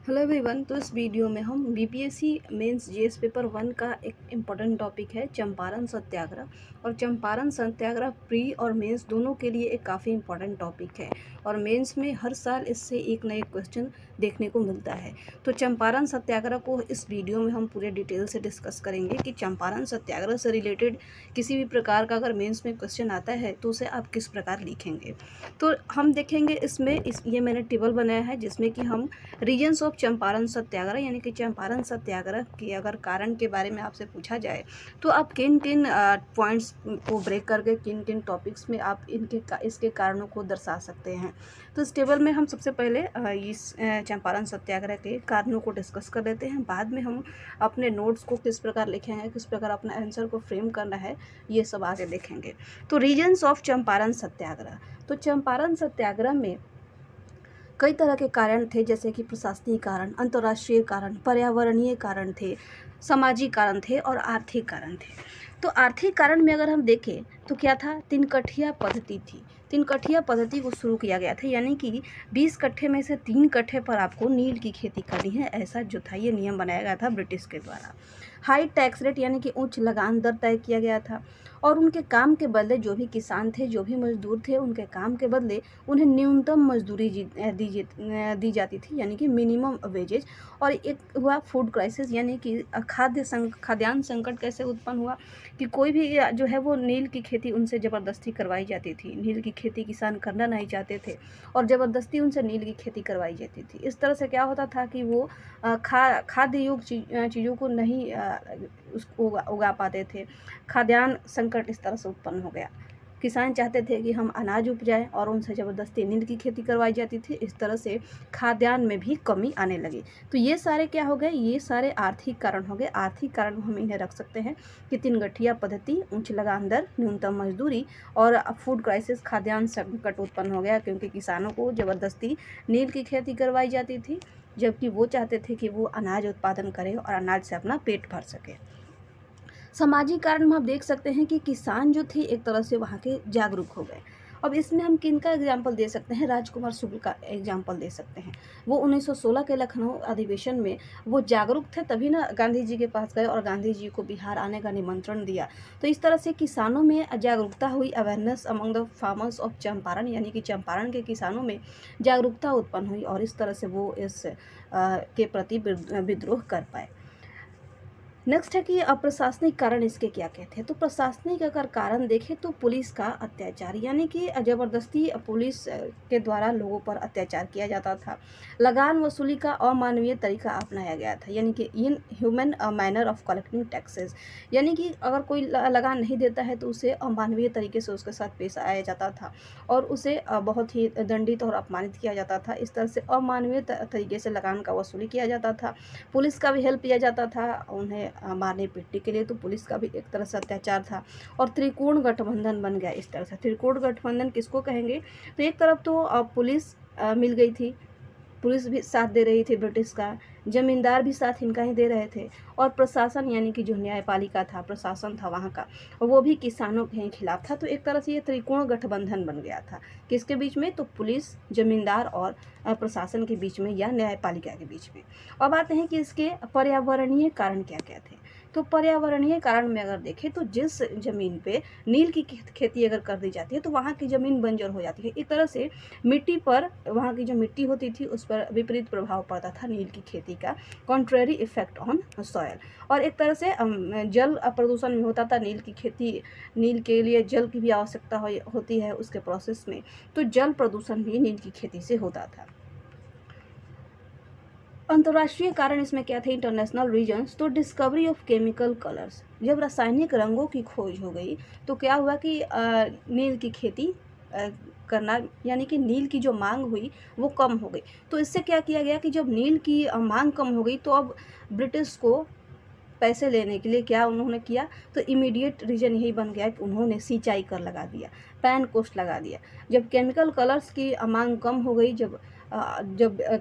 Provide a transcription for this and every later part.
Hello everyone. तो इस video में हम बीपीएससी मेंस जीएस पेपर 1 का एक इम्पॉर्टेंट टॉपिक है चंपारण सत्याग्रह। और चंपारण सत्याग्रह प्री और मेंस दोनों के लिए एक काफ़ी इम्पॉर्टेंट टॉपिक है और मेंस में हर साल इससे एक नए क्वेश्चन देखने को मिलता है। तो चंपारण सत्याग्रह को इस वीडियो में हम पूरे डिटेल से डिस्कस करेंगे कि चंपारण सत्याग्रह से रिलेटेड किसी भी प्रकार का अगर मेंस में क्वेश्चन आता है तो उसे आप किस प्रकार लिखेंगे। तो हम देखेंगे इसमें ये मैंने टेबल बनाया है जिसमें कि हम रीजन्स ऑफ चंपारण सत्याग्रह यानी कि चंपारण सत्याग्रह के अगर कारण के बारे में आपसे पूछा जाए तो आप किन किन पॉइंट्स को ब्रेक करके किन किन टॉपिक्स में आप इसके कारणों को दर्शा सकते हैं। तो इस टेबल में हम सबसे पहले इस चंपारण सत्याग्रह के कारणों को डिस्कस कर लेते हैं। बाद में हम अपने नोट्स को किस प्रकार लिखेंगे, किस प्रकार अपना आंसर को फ्रेम करना है, ये सब आगे देखेंगे। तो रीजन्स ऑफ चंपारण सत्याग्रह, तो चंपारण सत्याग्रह में कई तरह के कारण थे, जैसे कि प्रशासनिक कारण, अंतर्राष्ट्रीय कारण, पर्यावरणीय कारण थे, सामाजिक कारण थे और आर्थिक कारण थे। तो आर्थिक कारण में अगर हम देखें तो क्या था, 3 कठिया पद्धति थी। 3 कठिया पद्धति को शुरू किया गया था, यानी कि 20 कट्ठे में से 3 कट्ठे पर आपको नील की खेती करनी है, ऐसा जो था ये नियम बनाया गया था ब्रिटिश के द्वारा। हाई टैक्स रेट यानी कि उच्च लगान दर तय किया गया था और उनके काम के बदले जो भी किसान थे, जो भी मजदूर थे, उनके काम के बदले उन्हें न्यूनतम मजदूरी दी जाती थी, यानी कि मिनिमम वेजेज। और एक हुआ फूड क्राइसिस, यानी कि खाद्यान्न संकट कैसे उत्पन्न हुआ कि कोई भी जो है वो नील की खेती उनसे ज़बरदस्ती करवाई जाती थी। नील की खेती किसान करना नहीं चाहते थे और ज़बरदस्ती उनसे नील की खेती करवाई जाती थी। इस तरह से क्या होता था कि वो खाद्य युक्त चीज़ों को नहीं उसको उगा पाते थे। खाद्यान्न संकट इस तरह से उत्पन्न हो गया। किसान चाहते थे कि हम अनाज उपजाएं और उनसे ज़बरदस्ती नील की खेती करवाई जाती थी। इस तरह से खाद्यान्न में भी कमी आने लगी। तो ये सारे क्या हो गए, ये सारे आर्थिक कारण हो गए। आर्थिक कारण हम इन्हें रख सकते हैं कि 3 गठिया पद्धति, उच्च लगान दर, न्यूनतम मजदूरी और फूड क्राइसिस, खाद्यान्न संकट उत्पन्न हो गया क्योंकि किसानों को ज़बरदस्ती नील की खेती करवाई जाती थी, जबकि वो चाहते थे कि वो अनाज उत्पादन करें और अनाज से अपना पेट भर सके। सामाजिक कारण में आप देख सकते हैं कि किसान जो थे एक तरह से वहाँ के जागरूक हो गए। अब इसमें हम किन का एग्जाम्पल दे सकते हैं, राजकुमार शुक्ल का एग्जाम्पल दे सकते हैं। वो 1916 के लखनऊ अधिवेशन में वो जागरूक थे, तभी ना गांधी जी के पास गए और गांधी जी को बिहार आने का निमंत्रण दिया। तो इस तरह से किसानों में जागरूकता हुई, awareness among the farmers of Champaran, यानी कि चंपारण के किसानों में जागरूकता उत्पन्न हुई और इस तरह से वो इस के प्रति विद्रोह कर पाए। नेक्स्ट है कि अप्रशासनिक कारण इसके क्या कहते हैं। तो प्रशासनिक अगर कारण देखें तो पुलिस का अत्याचार, यानी कि ज़बरदस्ती पुलिस के द्वारा लोगों पर अत्याचार किया जाता था। लगान वसूली का अमानवीय तरीका अपनाया गया था, यानी कि in human manner of collecting taxes, यानी कि अगर कोई लगान नहीं देता है तो उसे अमानवीय तरीके से उसके साथ पेश आया जाता था और उसे बहुत ही दंडित और अपमानित किया जाता था। इस तरह से अमानवीय तरीके से लगान का वसूली किया जाता था। पुलिस का भी हेल्प लिया जाता था उन्हें मारने पीटने के लिए, तो पुलिस का भी एक तरह से अत्याचार था। और त्रिकोण गठबंधन बन गया इस तरह से। त्रिकोण गठबंधन किसको कहेंगे, तो एक तरफ तो पुलिस मिल गई थी, पुलिस भी साथ दे रही थी ब्रिटिश का, जमींदार भी साथ इनका ही दे रहे थे और प्रशासन यानी कि जो न्यायपालिका था, प्रशासन था वहाँ का, वो भी किसानों के ही खिलाफ था। तो एक तरह से ये त्रिकोण गठबंधन बन गया था। किसके बीच में, तो पुलिस, जमींदार और प्रशासन के बीच में या न्यायपालिका के बीच में। अब आते हैं कि इसके पर्यावरणीय कारण क्या क्या थे। तो पर्यावरणीय कारण में अगर देखें तो जिस ज़मीन पे नील की खेती अगर कर दी जाती है तो वहाँ की ज़मीन बंजर हो जाती है। एक तरह से मिट्टी पर, वहाँ की जो मिट्टी होती थी उस पर विपरीत प्रभाव पड़ता था नील की खेती का, कॉन्ट्रेरी इफेक्ट ऑन सॉयल। और एक तरह से जल प्रदूषण भी होता था। नील की खेती, नील के लिए जल की भी आवश्यकता होती है उसके प्रोसेस में, तो जल प्रदूषण भी नील की खेती से होता था। अंतर्राष्ट्रीय कारण इसमें क्या थे, इंटरनेशनल रीजन्स, तो डिस्कवरी ऑफ केमिकल कलर्स, जब रासायनिक रंगों की खोज हो गई तो क्या हुआ कि नील की खेती करना, यानी कि नील की जो मांग हुई वो कम हो गई। तो इससे क्या किया गया कि जब नील की मांग कम हो गई तो अब ब्रिटिश को पैसे लेने के लिए क्या उन्होंने किया, तो इमीडिएट रीजन यही बन गया कि उन्होंने सिंचाई कर लगा दिया, पैन कोस्ट लगा दिया। जब केमिकल कलर्स की मांग कम हो गई, जब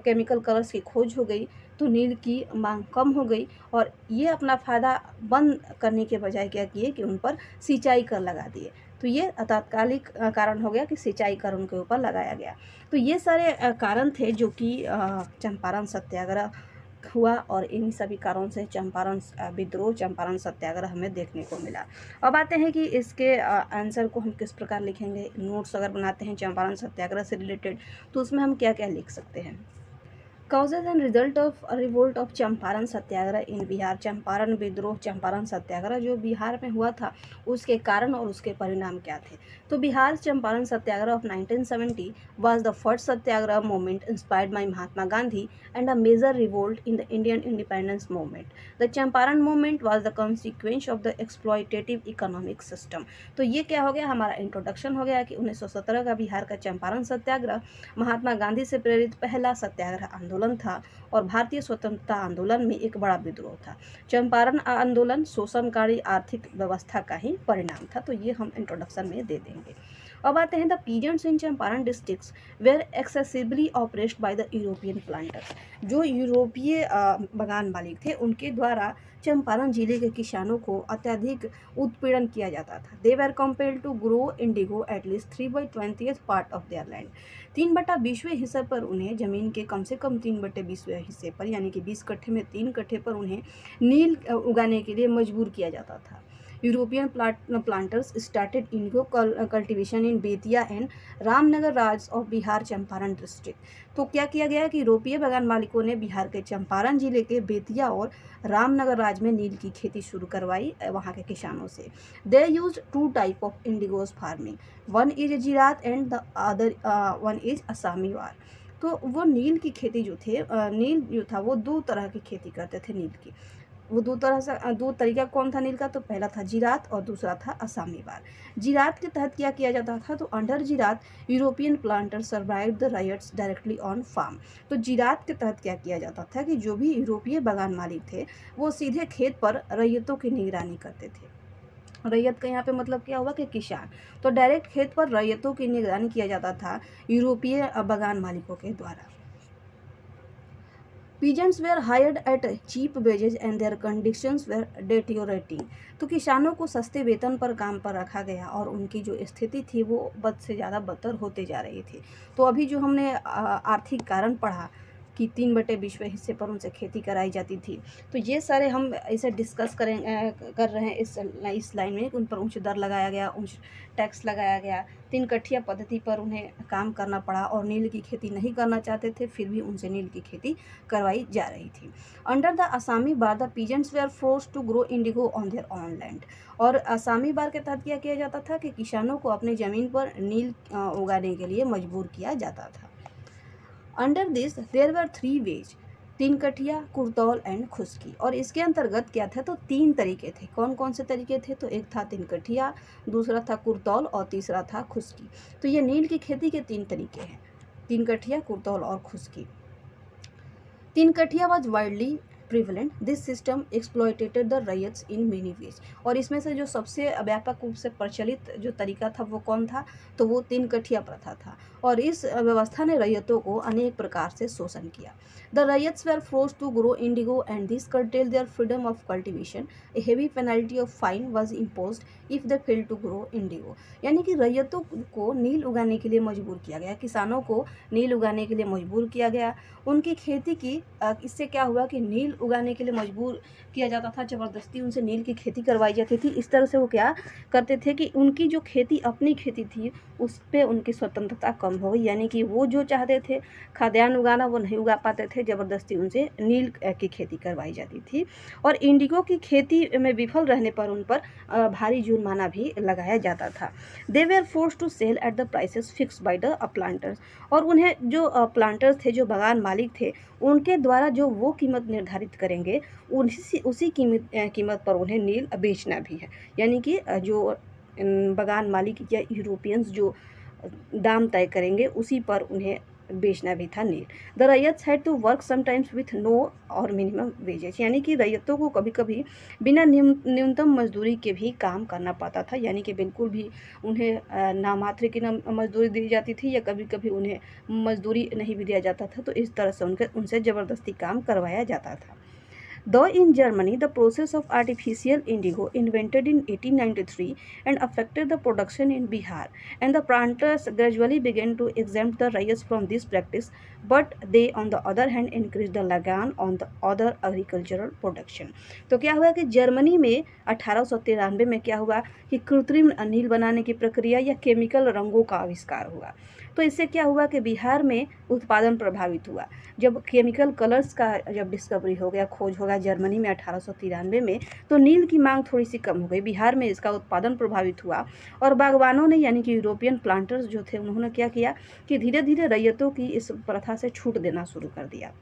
केमिकल कलर्स की खोज हो गई तो नील की मांग कम हो गई और ये अपना फ़ायदा बंद करने के बजाय क्या किए कि उन पर सिंचाई कर लगा दिए। तो ये तात्कालिक कारण हो गया कि सिंचाई कर उनके ऊपर लगाया गया। तो ये सारे कारण थे जो कि चंपारण सत्याग्रह हुआ और इन सभी कारणों से चंपारण विद्रोह, चंपारण सत्याग्रह हमें देखने को मिला। अब आते हैं कि इसके आंसर को हम किस प्रकार लिखेंगे। नोट्स अगर बनाते हैं चंपारण सत्याग्रह से रिलेटेड तो उसमें हम क्या क्या लिख सकते हैं। Causes and result of revolt of Champaran सत्याग्रह इन बिहार। चंपारण विद्रोह, चंपारण सत्याग्रह जो बिहार में हुआ था उसके कारण और उसके परिणाम क्या थे। तो Bihar Champaran satyagraha of 1970 was the first satyagraha movement inspired by Mahatma Gandhi and a major revolt in the Indian independence movement. The Champaran movement was the consequence of the exploitative economic system. तो ये क्या हो गया, हमारा इंट्रोडक्शन हो गया कि 1917 का बिहार का चंपारण सत्याग्रह महात्मा गांधी से प्रेरित पहला सत्याग्रह आंदोलन था और भारतीय स्वतंत्रता आंदोलन में एक बड़ा विद्रोह था। चंपारण आंदोलन शोषणकारी आर्थिक व्यवस्था का ही परिणाम था। तो ये हम इंट्रोडक्शन में दे देंगे। अब आते हैं the peasants in Champaran districts were excessively oppressed by the European planters. जो यूरोपीय बगान मालिक थे उनके द्वारा चंपारण जिले के किसानों को अत्यधिक उत्पीड़न किया जाता था। They were compelled to grow indigo at least 3/20 part of their land. 3/20वें हिस्से पर उन्हें जमीन के कम से कम 3/20वें हिस्से पर यानी कि 20 कट्ठे में 3 कट्ठे पर उन्हें नील उगाने के लिए मजबूर किया जाता था। European planters started Indigo cultivation in Bettiah and Ramnagar Raj of Bihar Champaran district. तो क्या किया गया कि यूरोपीय बागान मालिकों ने बिहार के चंपारण जिले के बेतिया और रामनगर राज में नील की खेती शुरू करवाई वहाँ के किसानों से। They use 2 type of indigos farming, one is zirat and the other one is asamiwar. तो वो नील की खेती जो थे नील जो था वो 2 तरह की खेती करते थे नील की। वो 2 तरीका कौन था नील का, तो पहला था जिरात और दूसरा था असामी वार। जिरात के तहत क्या किया जाता था, तो under zirat European planter survive the rights directly on farm. तो जिरात के तहत क्या किया जाता था कि जो भी यूरोपीय बागान मालिक थे वो सीधे खेत पर रैयतों की निगरानी करते थे। रैयत का यहाँ पे मतलब क्या हुआ कि किसान। तो डायरेक्ट खेत पर रैयतों की निगरानी किया जाता था यूरोपीय बागान मालिकों के द्वारा। Peasants were hired at cheap wages and their conditions were deteriorating. तो किसानों को सस्ते वेतन पर काम पर रखा गया और उनकी जो स्थिति थी वो बद से ज़्यादा बदतर होते जा रही थी। तो अभी जो हमने आर्थिक कारण पढ़ा कि 3/20वें हिस्से पर उनसे खेती कराई जाती थी, तो ये सारे हम इसे डिस्कस कर रहे हैं इस लाइन में। उन पर उच्च दर लगाया गया, उच्च टैक्स लगाया गया, 3 कट्ठिया पद्धति पर उन्हें काम करना पड़ा और नील की खेती नहीं करना चाहते थे, फिर भी उनसे नील की खेती करवाई जा रही थी। Under the asamiwar the peasants were forced to grow indigo on their own land. और असामी बार के तहत क्या किया जाता था कि किसानों को अपनी ज़मीन पर नील उगाने के लिए मजबूर किया जाता था। Under this there were 3 ways, 3 kathia, kurtauli and khushki. और इसके अंतर्गत क्या था, तो 3 तरीके थे। कौन कौन से तरीके थे, तो एक था 3 कठिया, दूसरा था कुर्तौल और तीसरा था खुश्की। तो ये नील की खेती के 3 तरीके हैं, 3 कठिया, कुर्तौल और khushki. 3 kathia was widely prevalent, this system exploited the ryots in many ways. और इसमें से जो सबसे व्यापक रूप से प्रचलित जो तरीका था वो कौन था, तो वो 3 कठिया प्रथा था। और इस व्यवस्था ने रैयतों को अनेक प्रकार से शोषण किया। The ryots were forced to grow indigo and this curtailed their freedom of cultivation. A heavy penalty of fine was imposed if they fail to grow indigo. यानी कि रैयतों को नील उगाने के लिए मजबूर किया गया, किसानों को नील उगाने के लिए मजबूर किया गया। उनकी खेती की इससे क्या हुआ कि नील उगाने के लिए मजबूर किया जाता था, ज़बरदस्ती उनसे नील की खेती करवाई जाती थी। इस तरह से वो क्या करते थे कि उनकी जो खेती अपनी खेती थी उस पर उनकी स्वतंत्रता कम हो गई, यानी कि वो जो चाहते थे खाद्यान्न उगाना वो नहीं उगा पाते थे, ज़बरदस्ती उनसे नील की खेती करवाई जाती थी। और इंडिगो की खेती में विफल रहने पर उन पर भारी जुर्माना भी लगाया जाता था। They were force to sell at the prices fix by the planters. और उन्हें जो प्लांटर्स थे, जो बागान मालिक थे, उनके द्वारा जो वो कीमत निर्धारित करेंगे उसी कीमत पर उन्हें नील बेचना भी है। यानी कि जो बागान मालिक या यूरोपियंस जो दाम तय करेंगे उसी पर उन्हें बेचना भी था नील। The ryots had to work sometimes with no or minimum wages. यानी कि रैयतों को कभी कभी बिना न्यूनतम मजदूरी के भी काम करना पड़ता था, यानी कि बिल्कुल भी उन्हें नामात्र की मजदूरी दी जाती थी या कभी कभी उन्हें मजदूरी नहीं भी दिया जाता था। तो इस तरह से उनसे ज़बरदस्ती काम करवाया जाता था। Though in Germany, the process of artificial indigo invented in 1893 and affected the production in Bihar, and the planters gradually began to exempt the raids from this practice, but they, on the other hand, increased the lagan on the other agricultural production. तो क्या हुआ कि Germany में 1893 में क्या हुआ कि कृत्रिम नील बनाने की प्रक्रिया या केमिकल रंगों का आविष्कार हुआ। तो इससे क्या हुआ कि बिहार में उत्पादन प्रभावित हुआ। जब केमिकल कलर्स का जब डिस्कवरी हो गया, खोज हो गया जर्मनी में 1893 में, तो नील की मांग थोड़ी सी कम हो गई, बिहार में इसका उत्पादन प्रभावित हुआ और बागवानों ने यानी कि यूरोपियन प्लांटर्स जो थे उन्होंने क्या किया कि धीरे धीरे रैयतों की इस प्रथा से छूट देना शुरू कर दिया।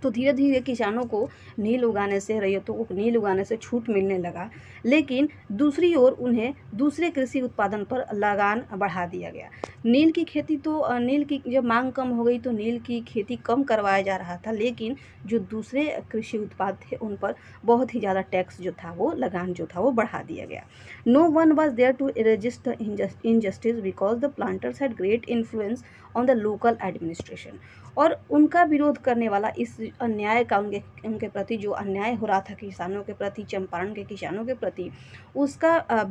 तो धीरे धीरे किसानों को नील उगाने से, रैयतों को नील उगाने से छूट मिलने लगा, लेकिन दूसरी ओर उन्हें दूसरे कृषि उत्पादन पर लगान बढ़ा दिया गया। नील की खेती तो नील की जब मांग कम हो गई तो नील की खेती कम करवाया जा रहा था, लेकिन जो दूसरे कृषि उत्पाद थे उन पर बहुत ही ज़्यादा टैक्स जो था वो लगान जो था वो बढ़ा दिया गया। No one was there to resist the injustice because the planters had great influence on the local administration. और उनका विरोध करने वाला, इस अन्याय का उनके प्रति जो अन्याय हो रहा था किसानों के प्रति, चंपारण के किसानों के प्रति, उसका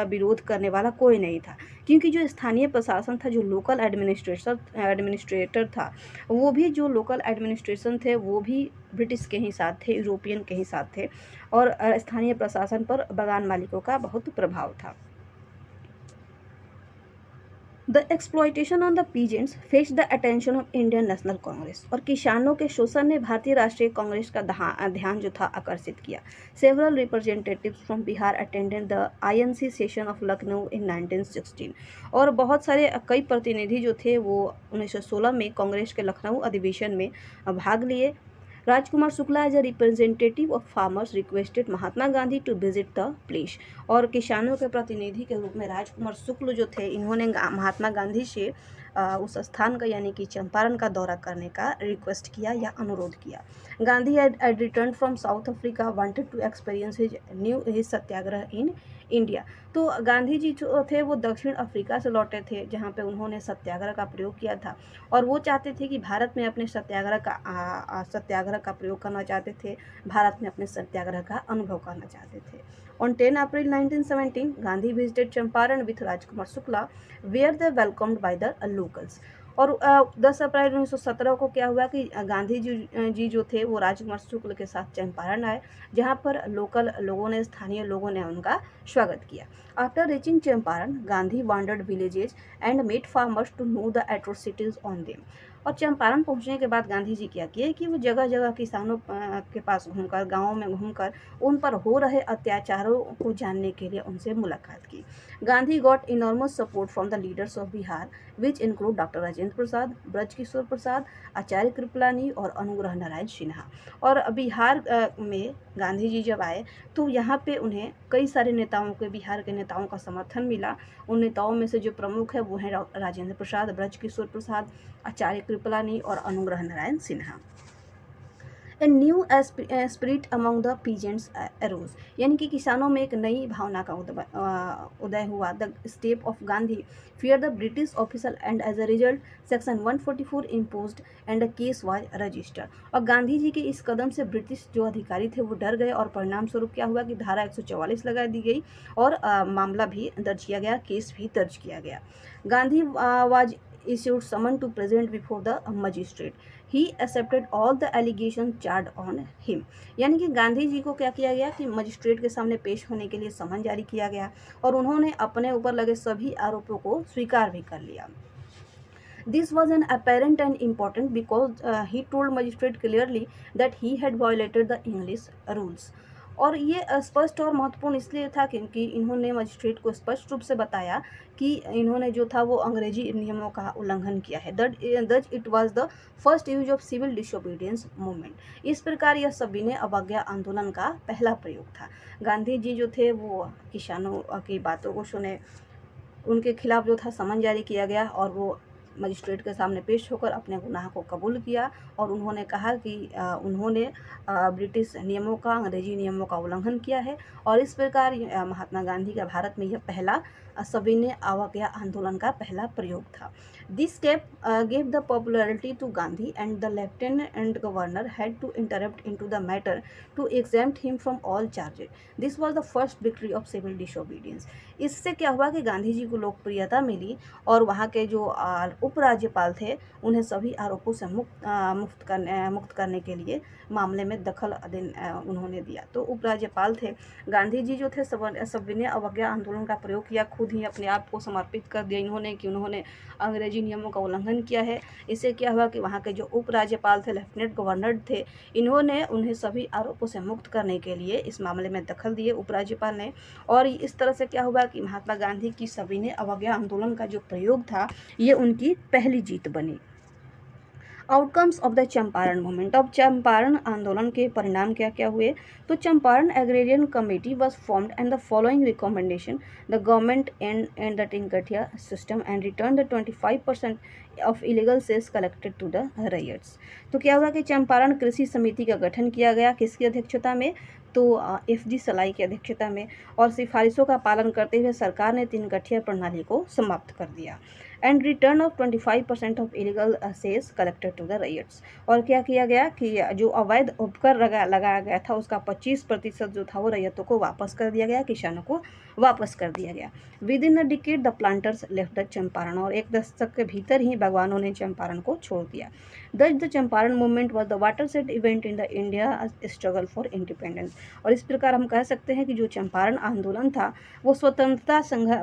विरोध करने वाला कोई नहीं था, क्योंकि जो स्थानीय प्रशासन था, जो लोकल एडमिनिस्ट्रेटर था, वो भी जो लोकल एडमिनिस्ट्रेशन थे वो भी ब्रिटिश के ही साथ थे, यूरोपियन के ही साथ थे, और स्थानीय प्रशासन पर बागान मालिकों का बहुत प्रभाव था। The exploitation on the peasants face the attention of Indian national Congress. और किसानों के शोषण ने भारतीय राष्ट्रीय कांग्रेस का ध्यान जो था आकर्षित किया। Several representatives from Bihar attended the INC session of Lucknow in 1916। और बहुत सारे कई प्रतिनिधि जो थे वो 1916 में कांग्रेस के लखनऊ अधिवेशन में भाग लिए। Rajkumar Shukla as a representative of farmers requested Mahatma Gandhi to visit the place. और किसानों के प्रतिनिधि के रूप में राजकुमार शुक्ल जो थे, इन्होंने महात्मा गांधी से उस स्थान का यानी कि चंपारण का दौरा करने का रिक्वेस्ट किया या अनुरोध किया। Gandhi had returned from South Africa, wanted to experience his Satyagraha in India. तो गांधी जी जो थे वो दक्षिण अफ्रीका से लौटे थे, जहाँ पे उन्होंने सत्याग्रह का प्रयोग किया था, और वो चाहते थे कि भारत में अपने सत्याग्रह का प्रयोग करना चाहते थे, भारत में अपने सत्याग्रह का अनुभव करना चाहते थे। On 10 April 1917, Gandhi visited Champaran with Rajkumar Shukla, where they welcomed by the locals. और 10 अप्रैल 1917 को क्या हुआ कि गांधी जी जो थे वो राजकुमार शुक्ल के साथ चंपारण आए, जहां पर लोकल लोगों ने, स्थानीय लोगों ने उनका स्वागत किया। After reaching Champaran, Gandhi wandered villages and met farmers to know the atrocities on them. और चंपारण पहुंचने के बाद गांधी जी क्या किए कि वो जगह जगह किसानों के पास घूमकर, गाँवों में घूमकर उन पर हो रहे अत्याचारों को जानने के लिए उनसे मुलाकात की। Gandhi got enormous support from the leaders of Bihar, which include doctor Rajendra Prasad, Braj Kishore Prasad, Acharya Kripalani और अनुग्रह नारायण सिन्हा। और बिहार में गांधी जी जब आए तो यहाँ पे उन्हें कई सारे नेताओं के, बिहार के नेताओं का समर्थन मिला। उन नेताओं में से जो प्रमुख है वो हैं राजेंद्र प्रसाद, ब्रज किशोर प्रसाद, आचार्य कृपलानी और Anugrah Narayan Sinha. A new spirit among the peasants arose, यानी कि किसानों में एक नई भावना का उदय हुआ। The step of Gandhi fear the British officer and as a result section 144 imposed and a case was registered. और गांधी जी के इस कदम से ब्रिटिश जो अधिकारी थे वो डर गए, और परिणाम स्वरूप क्या हुआ कि धारा 144 लगा दी गई और मामला भी दर्ज किया गया, केस भी दर्ज किया गया। Gandhi was issued summon to present before the magistrate. He accepted all the allegations charged on him. यानी कि गांधी जी को क्या किया गया कि मजिस्ट्रेट के सामने पेश होने के लिए समन जारी किया गया, और उन्होंने अपने ऊपर लगे सभी आरोपों को स्वीकार भी कर लिया। This was an apparent and important because he told magistrate clearly that he had violated the English rules. और ये स्पष्ट और महत्वपूर्ण इसलिए था क्योंकि इन्होंने मजिस्ट्रेट को स्पष्ट रूप से बताया कि इन्होंने जो था वो अंग्रेजी नियमों का उल्लंघन किया है। That it was the first use of civil disobedience movement. इस प्रकार यह सविनय अवज्ञा आंदोलन का पहला प्रयोग था। गांधी जी जो थे वो किसानों की बातों को सुने, उनके खिलाफ जो था समन जारी किया गया, और वो मजिस्ट्रेट के सामने पेश होकर अपने गुनाह को कबूल किया, और उन्होंने कहा कि उन्होंने ब्रिटिश नियमों का, अंग्रेजी नियमों का उल्लंघन किया है, और इस प्रकार महात्मा गांधी का भारत में यह पहला सविनय अवज्ञा आंदोलन का पहला प्रयोग था। This step gave the popularity to Gandhi, and the lieutenant governor had to interrupt into the matter to exempt him from all charges. This was the first victory of civil disobedience. इससे क्या हुआ कि गांधी जी को लोकप्रियता मिली और वहाँ के जो उपराज्यपाल थे उन्हें सभी आरोपों से मुक्त करने के लिए मामले में दखल उन्होंने दिया। तो उपराज्यपाल थे, गांधी जी जो थे सविनय अवज्ञा आंदोलन का प्रयोग किया, खुद ही अपने आप को समर्पित कर दिया इन्होंने कि उन्होंने अंग्रेजी नियमों का उल्लंघन किया है। इससे क्या हुआ कि वहाँ के जो उपराज्यपाल थे, लेफ्टिनेंट गवर्नर थे, इन्होंने उन्हें सभी आरोपों से मुक्त करने के लिए इस मामले में दखल दिए उपराज्यपाल ने। और इस तरह से क्या हुआ कि महात्मा गांधी की सविनय अवज्ञा आंदोलन का जो प्रयोग था ये उनकी पहली जीत बनी। Outcomes of the Champaran movement. अब चंपारण आंदोलन के परिणाम क्या क्या हुए, तो Champaran agrarian committee was formed and the following recommendation, the government and the tinkathia system and return the 25% of illegal sales collected to the ryots. तो क्या हुआ कि चंपारण कृषि समिति का गठन किया गया, किसकी अध्यक्षता में, तो FG सलाई की अध्यक्षता में, और सिफारिशों का पालन करते हुए सरकार ने तीन गठिया प्रणाली को समाप्त कर दिया। And return of 25% of illegal sales collected to the ryots. और क्या किया गया कि जो अवैध उपकर लगाया गया था उसका 25% जो था वो रैयतों को वापस कर दिया गया, किसानों को वापस कर दिया गया। With in a decade the planters left the Champaran. और एक दशक के भीतर ही बागवानों ने चंपारण को छोड़ दिया। दस the Champaran movement was the watershed event in the India struggle for independence. और इस प्रकार हम कह सकते हैं कि जो चंपारण आंदोलन था वो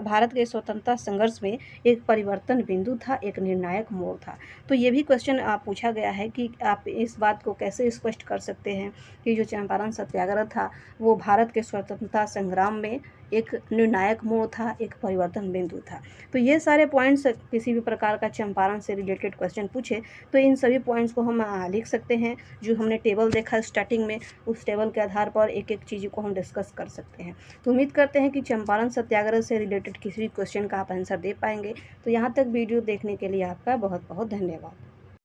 भारत के स्वतंत्रता संघर्ष में एक परिवर्तन बिंदु था, एक निर्णायक मोड़ था। तो ये भी क्वेश्चन पूछा गया है कि आप इस बात को कैसे स्पष्ट कर सकते हैं कि जो चंपारण सत्याग्रह था वो भारत के स्वतंत्रता संग्राम में एक निर्णायक मोड़ था, एक परिवर्तन बिंदु था। तो ये सारे पॉइंट्स किसी भी प्रकार का चंपारण से रिलेटेड क्वेश्चन पूछे तो इन सभी पॉइंट्स को हम लिख सकते हैं। जो हमने टेबल देखा स्टार्टिंग में, उस टेबल के आधार पर एक एक चीज़ को हम डिस्कस कर सकते हैं। तो उम्मीद करते हैं कि चंपारण सत्याग्रह से रिलेटेड किसी भी क्वेश्चन का आप आंसर दे पाएंगे। तो यहाँ तक वीडियो देखने के लिए आपका बहुत बहुत धन्यवाद।